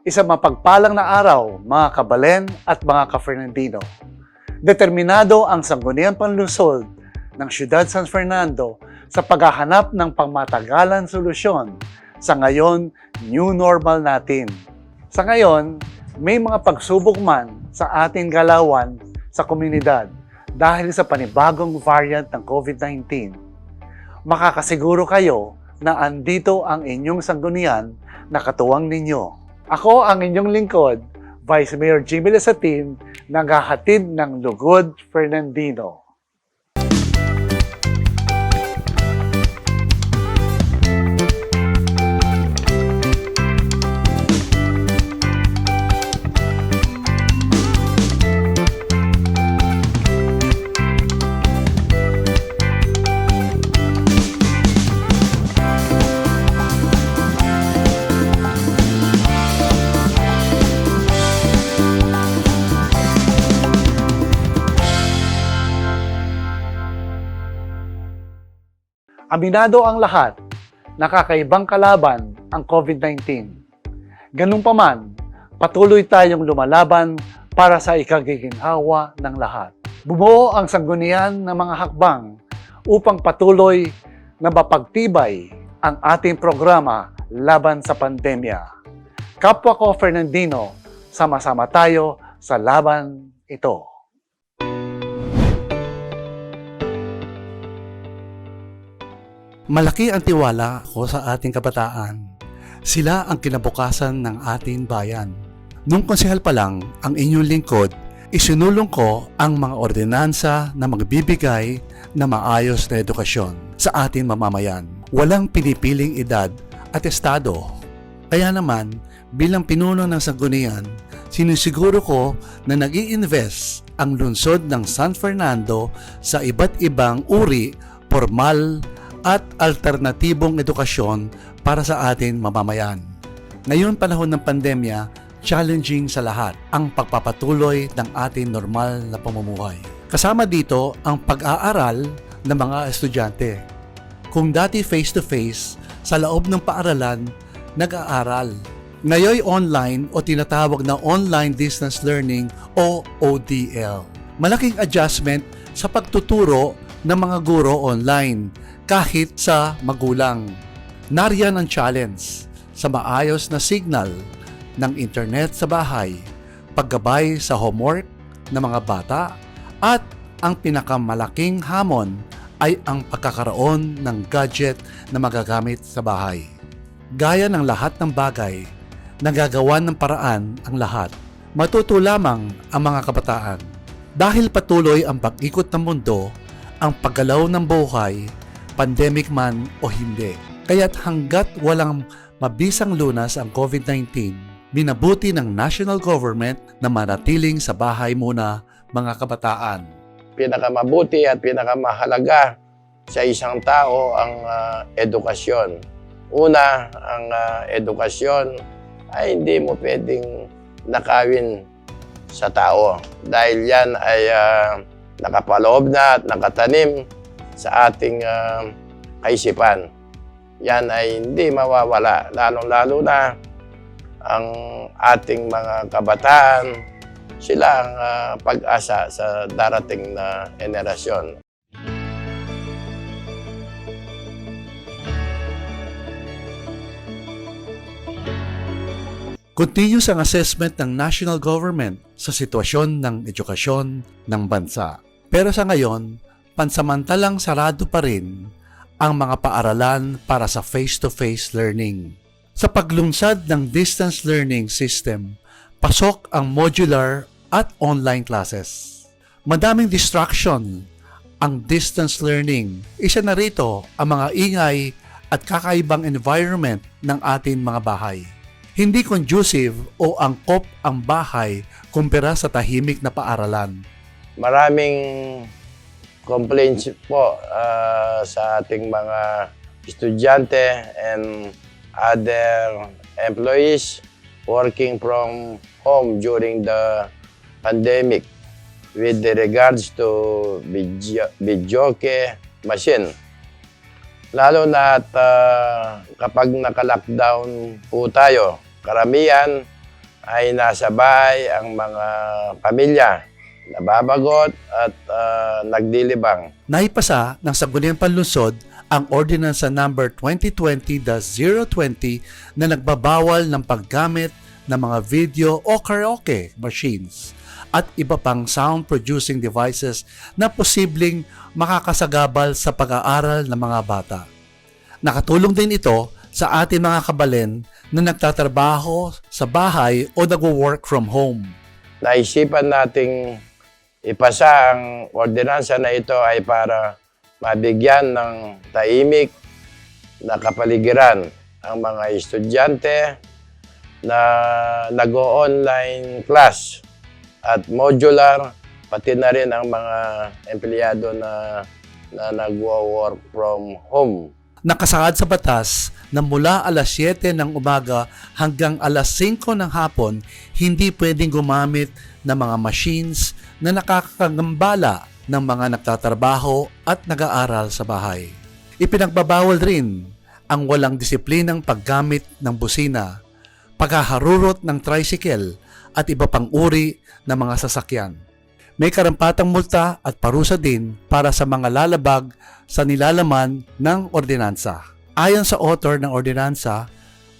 Isang mapagpalang na araw, mga kabalen at mga ka-Fernandino. Determinado ang Sangguniang Panlungsod ng Siyudad San Fernando sa paghahanap ng pangmatagalang solusyon sa ngayon new normal natin. Sa ngayon, may mga pagsubok man sa ating galawan sa komunidad dahil sa panibagong variant ng COVID-19. Makakasiguro kayo na andito ang inyong sanggunian na katuwang ninyo. Ako ang inyong lingkod, Vice Mayor Jimmy Lasatin, naghahatid ng Lugod Fernandino. Aminado ang lahat, nakakaibang kalaban ang COVID-19. Ganun pa man, patuloy tayong lumalaban para sa ikagiginhawa ng lahat. Bumuo ang sanggunian ng mga hakbang upang patuloy na mapagtibay ang ating programa laban sa pandemya. Kapwa ko Fernandino, sama-sama tayo sa laban ito. Malaki ang tiwala ko sa ating kabataan. Sila ang kinabukasan ng ating bayan. Nung konsehal pa lang ang inyong lingkod, isinulong ko ang mga ordinansa na magbibigay na maayos na edukasyon sa ating mamamayan. Walang pinipiling edad at estado. Kaya naman, bilang pinuno ng sanggunian, sinisiguro ko na nag-i-invest ang lungsod ng San Fernando sa iba't ibang uri, formal at alternatibong edukasyon para sa atin mamamayan. Ngayon panahon ng pandemya, challenging sa lahat ang pagpapatuloy ng ating normal na pamumuhay. Kasama dito ang pag-aaral ng mga estudyante. Kung dati face-to-face, sa loob ng paaralan, nag-aaral. Ngayon online o tinatawag na Online Distance Learning o ODL. Malaking adjustment sa pagtuturo ng mga guro online kahit sa magulang. Nariyan ang challenge sa maayos na signal ng internet sa bahay, paggabay sa homework ng mga bata, at ang pinakamalaking hamon ay ang pagkakaroon ng gadget na magagamit sa bahay. Gaya ng lahat ng bagay, nagagawan ng paraan ang lahat. Matuto lamang ang mga kabataan. Dahil patuloy ang pag-ikot ng mundo, ang paggalaw ng buhay, pandemic man o hindi. Kaya't hanggat walang mabisang lunas ang COVID-19, minabuti ng national government na manatiling sa bahay muna, mga kabataan. Pinakamabuti at pinakamahalaga sa isang tao ang edukasyon. Una, ang edukasyon ay hindi mo pwedeng nakawin sa tao dahil yan ay nakapaloob na at nakatanim sa ating kaisipan. Yan ay hindi mawawala, lalong-lalo na ang ating mga kabataan, sila ang pag-asa sa darating na henerasyon. Continuous ang assessment ng national government sa sitwasyon ng edukasyon ng bansa. Pero sa ngayon, pansamantalang sarado pa rin ang mga paaralan para sa face-to-face learning. Sa paglunsad ng distance learning system, pasok ang modular at online classes. Madaming distraction ang distance learning. Isa na rito ang mga ingay at kakaibang environment ng ating mga bahay. Hindi conducive o angkop ang bahay kumpara sa tahimik na paaralan. Maraming complaints po sa ating mga estudyante and other employees working from home during the pandemic with regards to videoke machine. Lalo na at kapag naka-lockdown po tayo, karamihan ay nasa bahay ang mga pamilya, nababagot at nagdilibang. Naipasa ng Sangguniang Panlungsod ang Ordinansa number 2020-020 na nagbabawal ng paggamit ng mga video o karaoke machines at iba pang sound-producing devices na posibleng makakasagabal sa pag-aaral ng mga bata. Nakatulong din ito sa ating mga kabalen na nagtatrabaho sa bahay o nagwo-work from home. Naisipan nating ipasa ang ordinansa na ito ay para mabigyan ng tahimik na kapaligiran ang mga estudyante na nag-online class at modular, pati na rin ang mga empleyado na nagwo-work from home. Nakasaad sa batas na mula alas 7 ng umaga hanggang alas 5 ng hapon, hindi pwedeng gumamit ng mga machines na nakakagambala ng mga nagtatrabaho at nag-aaral sa bahay. Ipinagbabawal rin ang walang disiplinang paggamit ng busina, paghaharurot ng tricycle at iba pang uri ng mga sasakyan. May karampatang multa at parusa din para sa mga lalabag sa nilalaman ng ordinansa. Ayon sa author ng ordinansa,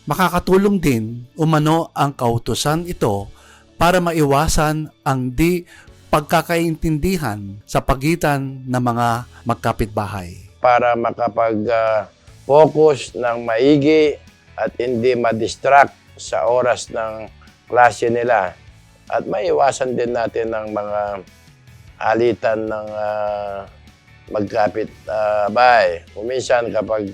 makakatulong din umano ang kautusan ito para maiwasan ang di pagkakaintindihan sa pagitan ng mga magkapitbahay. Para makapag-focus ng maigi at hindi ma-distract sa oras ng klase nila. At maiwasan din natin ng mga alitan ng magkapit-bahay. Kuminsan kapag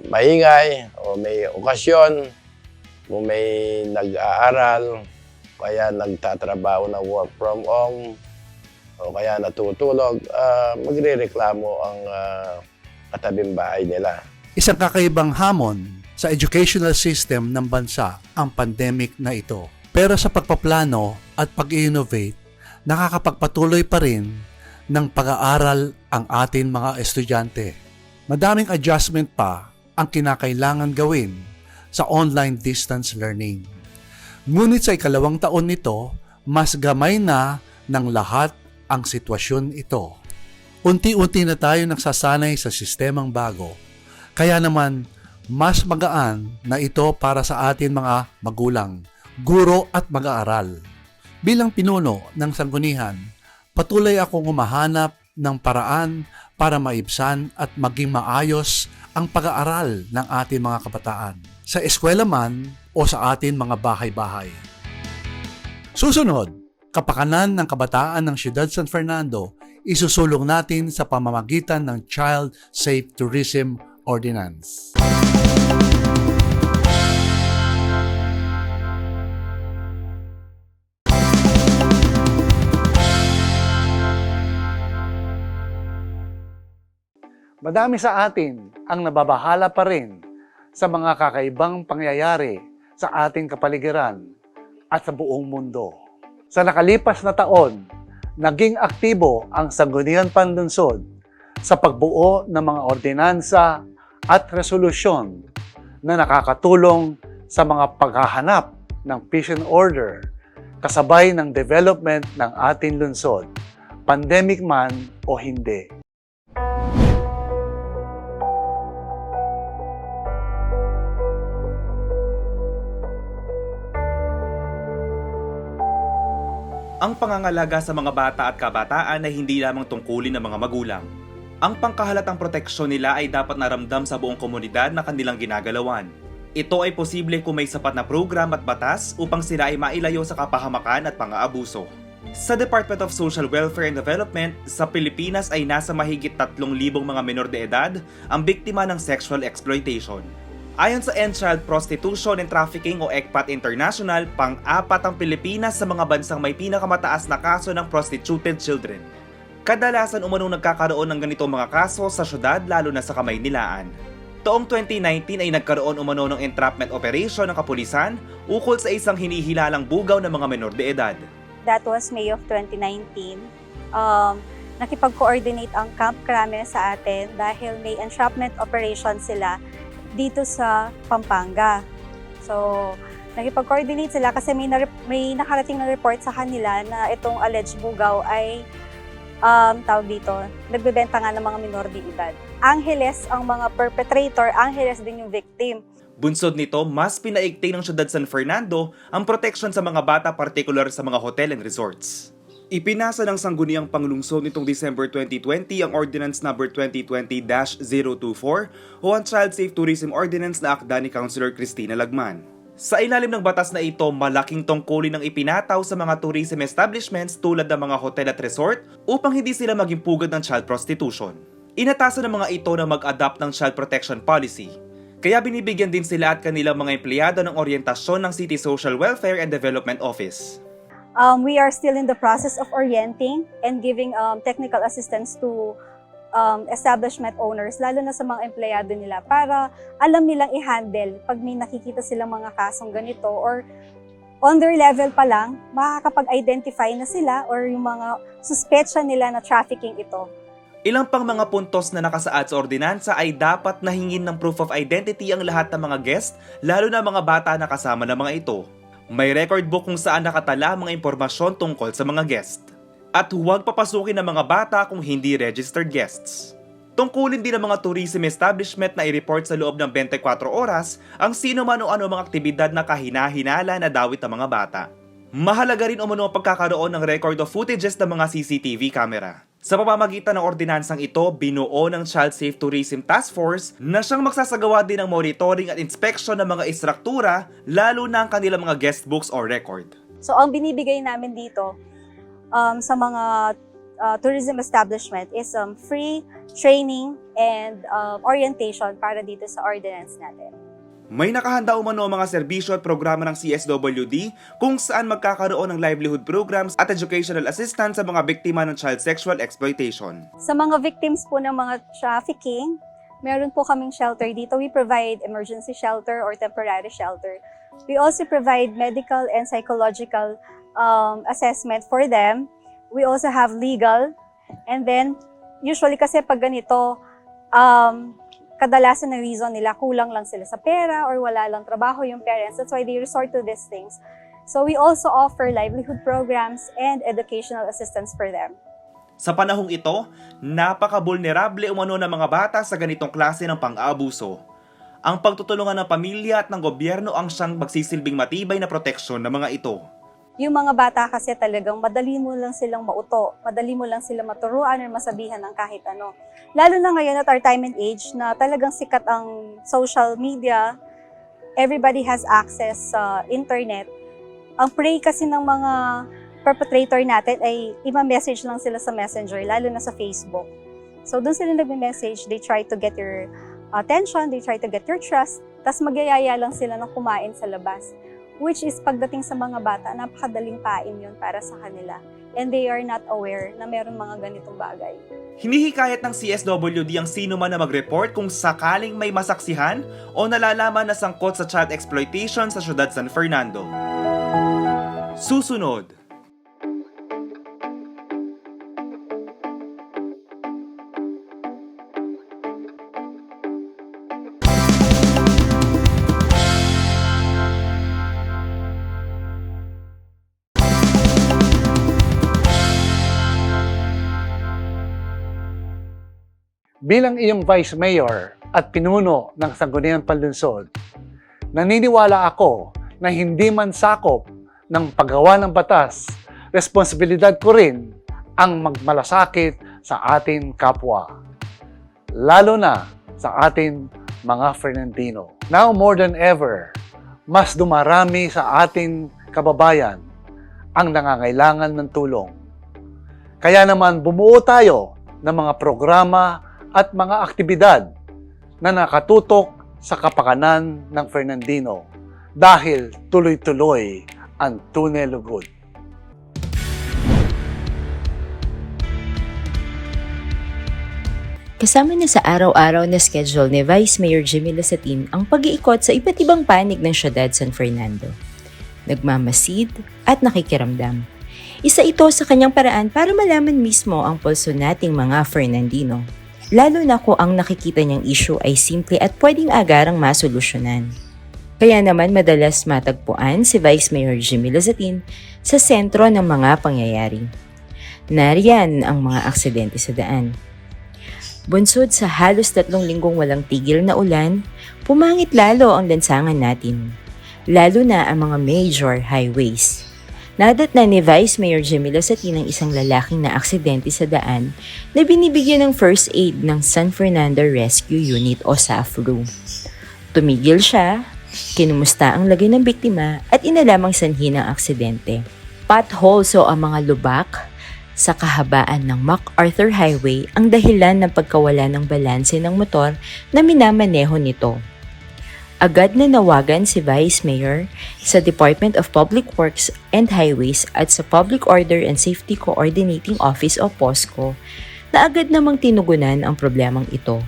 maingay o may okasyon, kung may nag-aaral, kaya nagtatrabaho na work from home, o kaya natutulog, magrereklamo ang katabing bahay nila. Isang kakaibang hamon sa educational system ng bansa ang pandemic na ito. Pero sa pagpaplano at pag-innovate, nakakapagpatuloy pa rin ng pag-aaral ang ating mga estudyante. Madaming adjustment pa ang kinakailangan gawin sa online distance learning. Ngunit sa ikalawang taon nito, mas gamay na ng lahat ang sitwasyon ito. Unti-unti na tayo nagsasanay sa sistemang bago. Kaya naman, mas magaan na ito para sa atin mga magulang, guro at mag-aaral. Bilang pinuno ng sanggunian, patuloy akong humahanap ng paraan para maibsan at maging maayos ang pag-aaral ng ating mga kabataan, sa eskwela man o sa ating mga bahay-bahay. Susunod, kapakanan ng kabataan ng Siyudad San Fernando, isusulong natin sa pamamagitan ng Child Safe Tourism Ordinance. Madami sa atin ang nababahala pa rin sa mga kakaibang pangyayari sa ating kapaligiran at sa buong mundo. Sa nakalipas na taon, naging aktibo ang Sangguniang Panlungsod sa pagbuo ng mga ordinansa at resolusyon na nakakatulong sa mga paghahanap ng peace and order kasabay ng development ng ating lungsod, pandemic man o hindi. Ang pangangalaga sa mga bata at kabataan ay hindi lamang tungkulin ng mga magulang. Ang pangkahalatang proteksyon nila ay dapat naramdam sa buong komunidad na kanilang ginagalawan. Ito ay posible kung may sapat na program at batas upang sila ay mailayo sa kapahamakan at pang-aabuso. Sa Department of Social Welfare and Development, sa Pilipinas ay nasa mahigit 3,000 mga menor de edad ang biktima ng sexual exploitation. Ayon sa End Child Prostitution and Trafficking o ECPAT International, pang-apat ang Pilipinas sa mga bansang may pinakamataas na kaso ng prostituted children. Kadalasan umanong nagkakaroon ng ganitong mga kaso sa syudad lalo na sa Kamaynilaan. Taong 2019 ay nagkaroon umano ng entrapment operation ng kapulisan ukol sa isang hinihilalang bugaw ng mga menor de edad. That was May of 2019. Nakipag-coordinate ang Camp Crame sa atin dahil may entrapment operation sila dito sa Pampanga. So, nakipag-coordinate sila kasi may nakarating na report sa kanila na itong alleged bugaw ay tawag dito, nagbebenta nga ng mga minor de edad. Angeles ang mga perpetrator, Angeles din yung victim. Bunsod nito, mas pinaigting ng siyudad San Fernando ang proteksyon sa mga bata, partikular sa mga hotel and resorts. Ipinasa ng Sangguniang Panglungsod nitong December 2020 ang Ordinance No. 2020-024 o ang Child Safe Tourism Ordinance na akda ni Councilor Cristina Lagman. Sa ilalim ng batas na ito, malaking tungkulin ang ipinataw sa mga tourism establishments tulad ng mga hotel at resort upang hindi sila maging pugad ng child prostitution. Inatasan ng mga ito na mag-adapt ng child protection policy. Kaya binibigyan din sila at kanilang mga empleyado ng oryentasyon ng City Social Welfare and Development Office. We are still in the process of orienting and giving technical assistance to establishment owners, lalo na sa mga empleyado nila, para alam nilang i-handle pag may nakikita silang mga kasong ganito or on their level pa lang, makakapag-identify na sila or yung mga suspetsya nila na trafficking ito. Ilang pang mga puntos na nakasaad sa ordinansa ay dapat nahingin ng proof of identity ang lahat ng mga guest, lalo na mga bata na kasama ng mga ito. May record book kung saan nakatala ang mga impormasyon tungkol sa mga guest. At huwag papasukin ng mga bata kung hindi registered guests. Tungkulin din ng mga tourism establishment na i-report sa loob ng 24 oras ang sino man o ano mga aktibidad na kahina-hinala na dawit ng mga bata. Mahalaga rin umano ang pagkakaroon ng record of footages ng mga CCTV camera. Sa pamamagitan ng ordinansang ito, binuo ng Child Safe Tourism Task Force na siyang magsasagawa din ng monitoring at inspection ng mga istruktura, lalo na ang kanilang mga guest books or record. So ang binibigay namin dito sa mga tourism establishment is free training and orientation para dito sa ordinance natin. May nakahanda umano ang mga serbisyo at programa ng CSWD kung saan magkakaroon ng livelihood programs at educational assistance sa mga biktima ng child sexual exploitation. Sa mga victims po ng mga trafficking, meron po kaming shelter dito. We provide emergency shelter or temporary shelter. We also provide medical and psychological assessment for them. We also have legal. And then, usually kasi pag ganito, kadalasan na reason nila, kulang lang sila sa pera or wala lang trabaho yung parents. That's why they resort to these things. So we also offer livelihood programs and educational assistance for them. Sa panahong ito, napaka-vulnerable umano ng mga bata sa ganitong klase ng pang-aabuso. Ang pagtutulungan ng pamilya at ng gobyerno ang siyang magsisilbing matibay na proteksyon ng mga ito. Yung mga bata kasi talagang madali mo lang silang mauto, madali mo lang sila maturuan or masabihan ng kahit ano. Lalo na ngayon at our time and age na talagang sikat ang social media, everybody has access sa internet. Ang prey kasi ng mga perpetrator natin ay ima-message lang sila sa Messenger, lalo na sa Facebook. So doon sila nagme-message, they try to get your attention, they try to get your trust, tas magyayaya lang sila na kumain sa labas. Which is pagdating sa mga bata, napakadaling pain yun para sa kanila. And they are not aware na meron mga ganitong bagay. Hinihikayat ng CSWD ang sino man na mag-report kung sakaling may masaksihan o nalalaman na sangkot sa child exploitation sa siyudad San Fernando. Susunod. Bilang iyong Vice Mayor at pinuno ng Sangguniang Panlungsod, naniniwala ako na hindi man sakop ng paggawa ng batas, responsibilidad ko rin ang magmalasakit sa ating kapwa, lalo na sa ating mga Fernandino. Now more than ever, mas dumarami sa ating kababayan ang nangangailangan ng tulong. Kaya naman bumuo tayo ng mga programa at mga aktibidad na nakatutok sa kapakanan ng Fernandino dahil tuloy-tuloy ang tunay lugod. Kasama na sa araw-araw na schedule ni Vice Mayor Jimmy Lasatin ang pag-iikot sa iba't ibang panig ng siyudad San Fernando. Nagmamasid at nakikiramdam. Isa ito sa kanyang paraan para malaman mismo ang pulso nating mga Fernandino. Lalo na kung ang nakikita niyang issue ay simple at pwedeng agarang masolusyonan. Kaya naman madalas matagpuan si Vice Mayor Jimmy Lazatin sa sentro ng mga pangyayari. Nariyan ang mga aksidente sa daan. Bunsod sa halos 3 linggong walang tigil na ulan, pumangit lalo ang lansangan natin, lalo na ang mga major highways. Nadat na ni Vice Mayor Jimmy Lazatin ang isang lalaking na aksidente sa daan na binibigyan ng first aid ng San Fernando Rescue Unit o SAFRU. Tumigil siya, kinumusta ang lagay ng biktima at inalamang sanhi ng aksidente. Potholes o ang mga lubak sa kahabaan ng MacArthur Highway ang dahilan ng pagkawala ng balanse ng motor na minamaneho nito. Agad na nawagan si Vice Mayor sa Department of Public Works and Highways at sa Public Order and Safety Coordinating Office o POSCO na agad namang tinugunan ang problemang ito.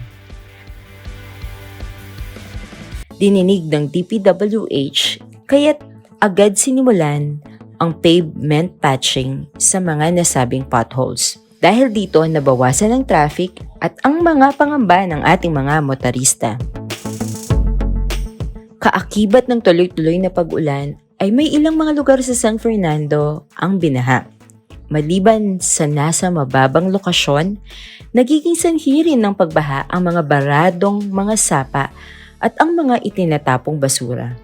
Dininig ng DPWH kaya't agad sinimulan ang pavement patching sa mga nasabing potholes. Dahil dito nabawasan ang traffic at ang mga pangamba ng ating mga motorista. Kaakibat ng tuloy-tuloy na pag-ulan ay may ilang mga lugar sa San Fernando ang binaha. Maliban sa nasa mababang lokasyon, nagiging sanhi rin ng pagbaha ang mga baradong mga sapa at ang mga itinatapong basura.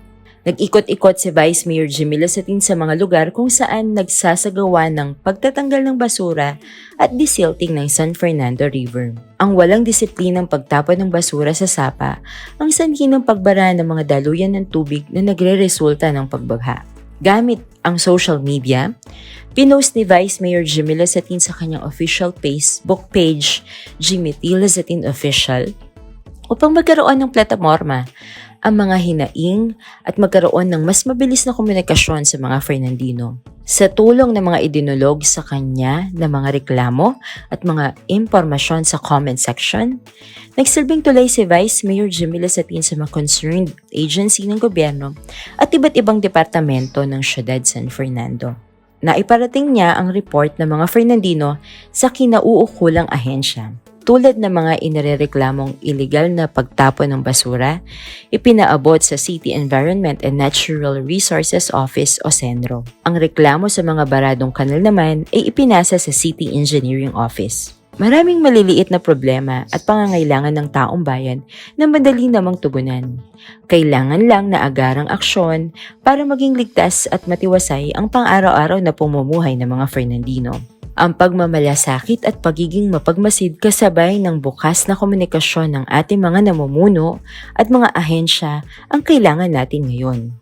Nag-ikot-ikot si Vice Mayor Jimmy Lazatin sa mga lugar kung saan nagsasagawa ng pagtatanggal ng basura at desilting ng San Fernando River. Ang walang disiplinang pagtapon ng basura sa sapa ang sanhi ng pagbara ng mga daluyan ng tubig na nagre-resulta ng pagbagha. Gamit ang social media, pinost ni Vice Mayor Jimmy Lazatin sa kanyang official Facebook page, Jimmy T. Lazatin Official, upang magkaroon ng plataforma ang mga hinaing at magkaroon ng mas mabilis na komunikasyon sa mga Fernandino. Sa tulong ng mga idinulog sa kanya na mga reklamo at mga impormasyon sa comment section, nagsilbing tulay si Vice Mayor Jimmy Lazatin sa mga concerned agency ng gobyerno at iba't ibang departamento ng siyudad San Fernando. Naiparating niya ang report ng mga Fernandino sa kinauukulang ahensya. Tulad ng mga inirereklamong iligal na pagtapon ng basura, ipinaabot sa City Environment and Natural Resources Office o CENRO. Ang reklamo sa mga baradong kanal naman ay ipinasa sa City Engineering Office. Maraming maliliit na problema at pangangailangan ng taong bayan na madali namang tugunan. Kailangan lang na agarang aksyon para maging ligtas at matiwasay ang pang-araw-araw na pamumuhay ng mga Fernandino. Ang pagmamalasakit at pagiging mapagmasid kasabay ng bukas na komunikasyon ng ating mga namumuno at mga ahensya ang kailangan natin ngayon.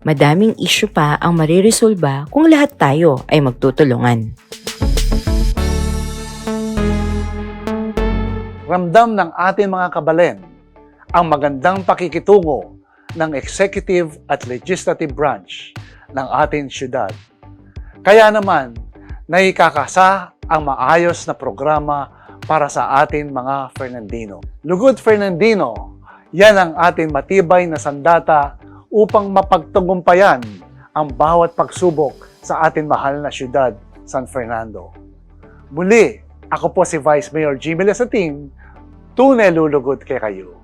Madaming isyu pa ang mariresolba kung lahat tayo ay magtutulungan. Ramdam ng ating mga kabalen ang magandang pakikitungo ng executive at legislative branch ng ating syudad. Kaya naman, naikakasa ang maayos na programa para sa ating mga Fernandino. Lugod Fernandino, yan ang ating matibay na sandata upang mapagtagumpayan ang bawat pagsubok sa ating mahal na syudad, San Fernando. Muli, ako po si Vice Mayor Jimmy Lazatin, tunay lulugod kay kayo.